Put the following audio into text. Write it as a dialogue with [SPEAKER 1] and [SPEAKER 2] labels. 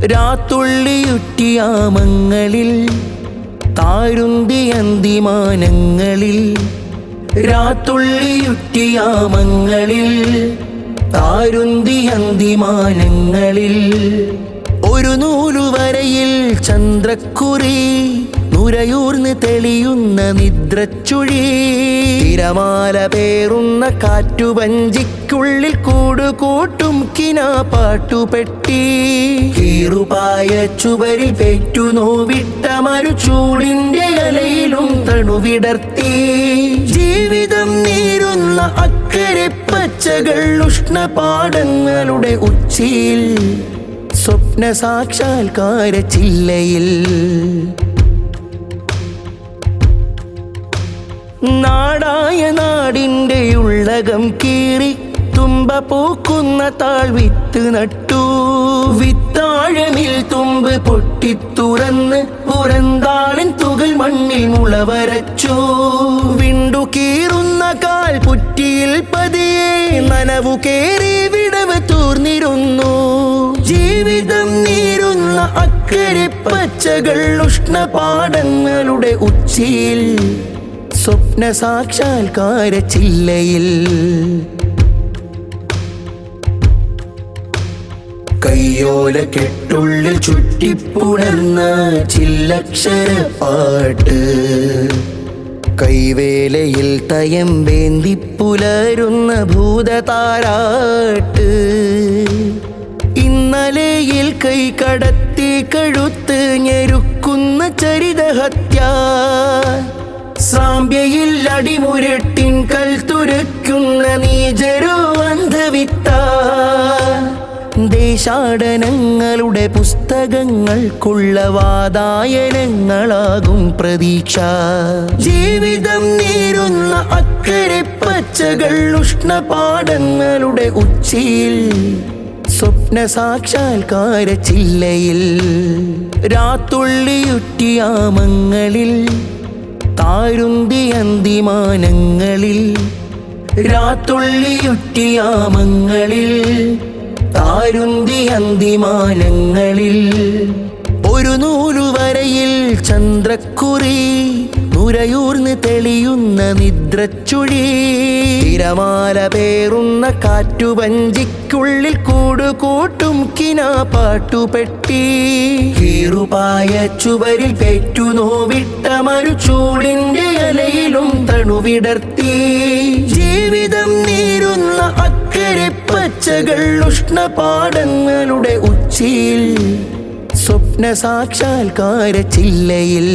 [SPEAKER 1] രാത്തുള്ളിയുറ്റിയാമങ്ങളിൽ താരുന്തിയന്തിമാനങ്ങളിൽ രാത്തുള്ളിയുറ്റിയാമങ്ങളിൽ താരുന്തിയന്തിമാനങ്ങളിൽ ഒരു നൂലുവരയിൽ ചന്ദ്രക്കുറി നുരയൂർന്ന് തെളിയുന്ന നിദ്രച്ചുഴി തിരമാല പേറുന്ന കാറ്റുവഞ്ചിക്കുള്ളിൽ കൂടുകൂട്ടും കിനാപ്പാട്ടുപെട്ടി കീറുപായ ചുവരിൽ പെറ്റു നോവിട്ട മരുചൂടിന്റെ അലയിലും തണുവിടർത്തി ജീവിതം നീരുന്ന അക്കരെ പച്ചകൾ ഉഷ്ണപാടങ്ങളുടെ ഉച്ചിയിൽ സ്വപ്ന സാക്ഷാത്കാര ചില്ലയിൽ നാടായ നാടിൻ്റെ ഉള്ളകം കീറി തുമ്പ പൂക്കുന്ന താഴ്വിത്ത് നട്ടു വിത്താഴമിൽ തുമ്പ് പൊട്ടിത്തുറന്ന് പുറന്താളിൻ തുകൽ മണ്ണിൽ മുളവരച്ചു വിണ്ടു കീറുന്ന കാൽ പുറ്റിയിൽ പതിയെ നനവു കേറി വിടവ് തൂർന്നിരുന്നു ജീവിതം നീരുന്ന അക്കരെ പച്ചകൾ ഉഷ്ണപാടങ്ങളുടെ ഉച്ചിയിൽ സ്വപ്ന സാക്ഷാത്കാര ചില്ലയിൽ കയ്യോല കെട്ടുള്ളിൽ ചുറ്റിപ്പുണർന്ന ചില്ലക്ഷരപ്പാട്ട് കൈവേലയിൽ തയമ്പേന്തി പുലരുന്ന ഭൂതതാരാട്ട് ഇന്നലെയിൽ കൈ കടത്തി കഴുത്ത് ഞെരുക്കുന്ന ചരിതഹത്യ സാമ്യയിൽ അടിമുരട്ടിൻ കൽത്തുരയ്ക്കുന്ന നീചരോ അന്ധവിത്ത ദേശാടനങ്ങളുടെ പുസ്തകങ്ങൾക്കുള്ള വാതായനങ്ങളാകും പ്രതീക്ഷ ജീവിതം നീരുന്ന അക്കരെ പച്ചകൾ ഉഷ്ണപാടങ്ങളുടെ ഉച്ചിയിൽ സ്വപ്ന സാക്ഷാത്കാര ചില്ലയിൽ രാത്തുള്ളിയുറ്റിയാമങ്ങളിൽ താരുന്തിയന്തിമാനങ്ങളിൽ രാത്തുള്ളിയുറ്റിയാമങ്ങളിൽ താരുന്തിയന്തിമാനങ്ങളിൽ ഒരു നൂലുവരയിൽ ചന്ദ്രക്കുറി നുരയൂർന്ന് തെളിയുന്ന നിദ്രച്ചുഴി തിരമാല പേറുന്ന കാറ്റുവഞ്ചിക്കുള്ളിൽ കൂടുകൂട്ടും കിനാപ്പാട്ടുപെട്ടി കീറുപായ ചുവരിൽ പെറ്റു നോവിട്ട മരുചൂടിന്റെ അലയിലും തണുവിടർത്തി ജീവിതം നീരുന്ന അക്കരെ പച്ചകൾ ഉഷ്ണപാടങ്ങളുടെ ഉച്ചിയിൽ സ്വപ്ന സാക്ഷാത്കാര ചില്ലയിൽ